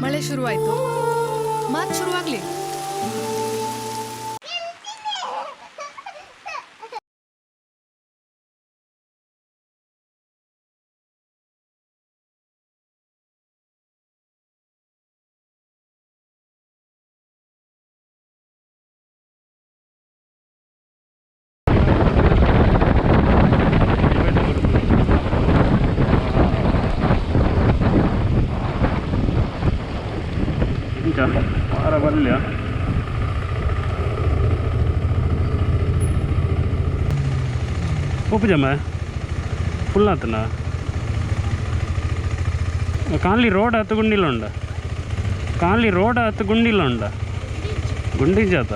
ಮಳೆ ಶುರುವಾಯ್ತು, ಮಾತು ಶುರುವಾಗ್ಲಿ. ವಾರ ಬರಲಿಲ್ಲ. ಒಪ್ಪುಜಮ್ಮ ಫುಲ್ ಆತನ ಕಾಲಿ ರೋಡ್ ಹತ್ತು ಗುಂಡಿಲ್ಲ ಉಂಡ, ಕಾಲಿ ರೋಡ್ ಹತ್ತು ಗುಂಡಿಲ್ಲ ಉಂಡ, ಗುಂಡಿ ಜಾತ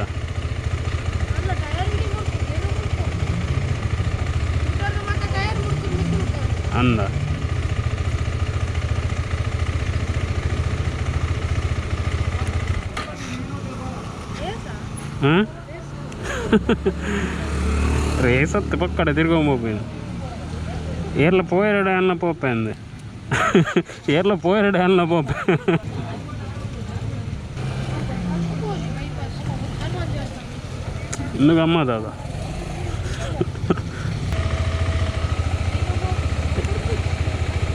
ಅಂದ. రేసత్తి పక్కడ తిరగబోపోయింది. ఏర్లో పోయాడు అన్న పోపోయింది, ఏర్లో పోయాడు అన్న పోపే. ఎందుకు అమ్మా దాదా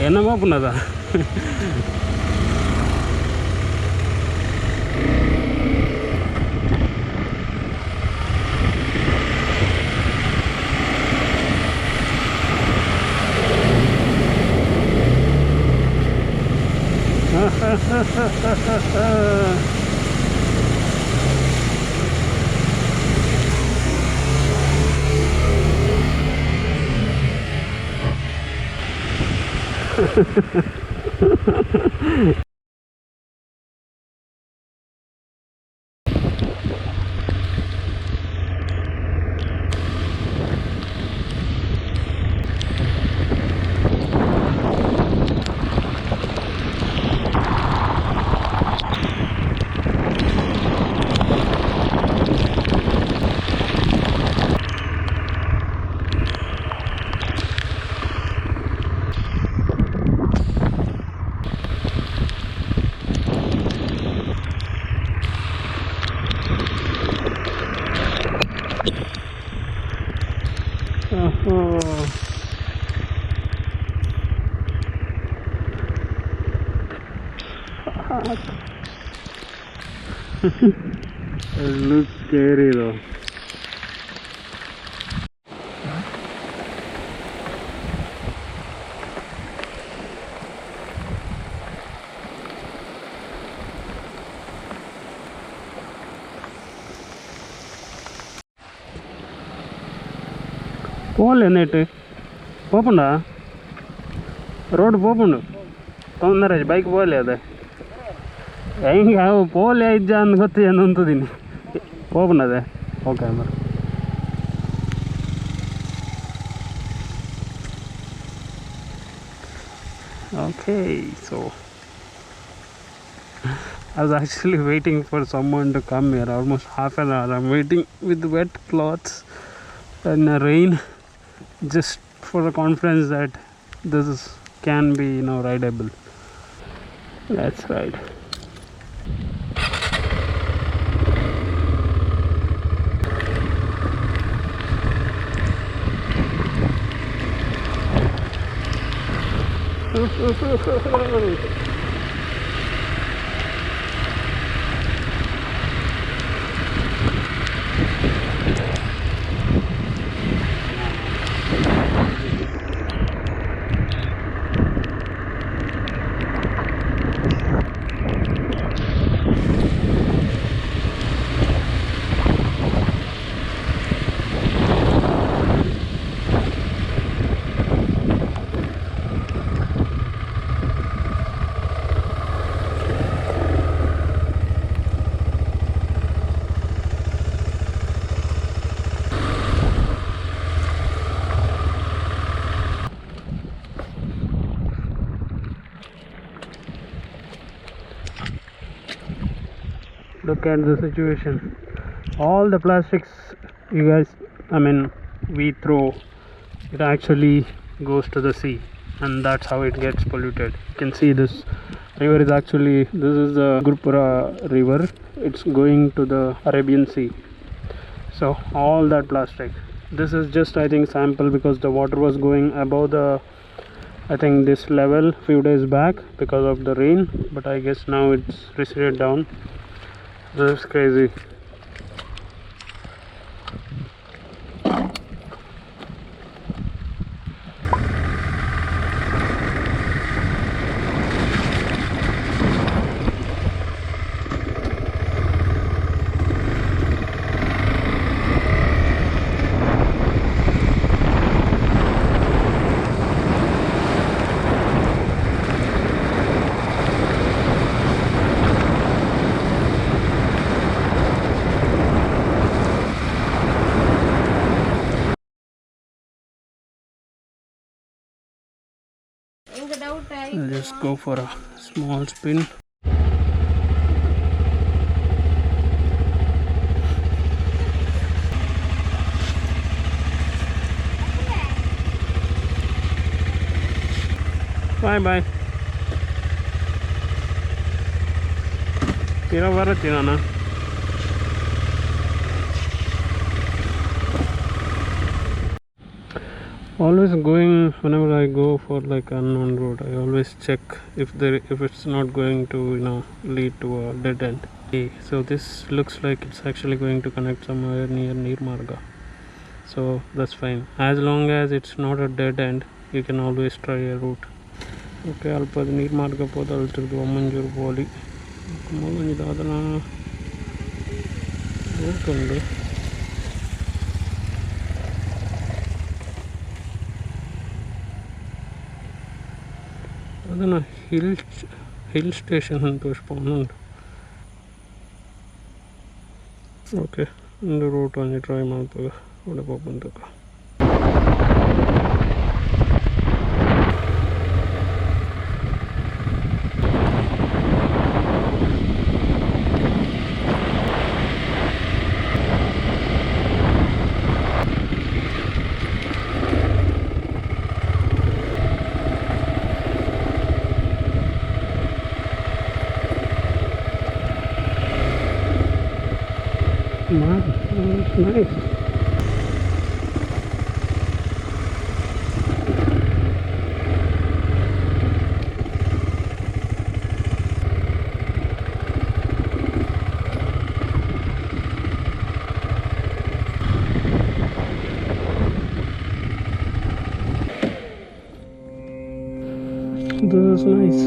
ఎన్న పోపున్నదా? It looks scary though. పోలే నెట్ పోకుండా రోడ్డు పోకుండా తొందర బైక్ పోలే అదే ಹೆಂಗೆ ಪೋಲಿ ಐಜ್ಜ ಅಂದ್ ಗೊತ್ತಿ ಅಂತಿದ್ದೀನಿ ಹೋಗ್ಬಣ್ಣದೆ. ಓಕೆ మరి okay, so I was actually waiting for someone to come here almost half an hour. I'm waiting with wet clothes and rain just for the confidence that this can be, you know, rideable. Let's ride. Look at the situation. All the plastics we throw, it actually goes to the sea. and that's how it gets polluted. You can see this river is actually, this is the Gurpura river. It's going to the Arabian Sea. So all that plastic, this is just I think sample, because the water was going above the, I think this level few days back because of the rain, but I guess now it's receded down. This is crazy. I'll just go for a small spin. Bye bye. Tira Varatirana. Always going, whenever I go for like unknown road, I always check if it's not going to lead to a dead end. Okay, so this looks like it's actually going to connect somewhere near Nirmarga, so that's fine as long as it's not a dead end. You can always try a route. Okay, Alpad Nirmarga Podaltur Manjur Boli Molanidadana route. ಅದನ್ನು hill station ಅಂತ ತೋರಿಸ್ಕೊಂಡು okay ಒಂದು root ಒಂದು try ಮಾಡ್ತೇವೆ ಒಳಗೆ ಬಂದಾಗ. Wow, that's nice. This is nice.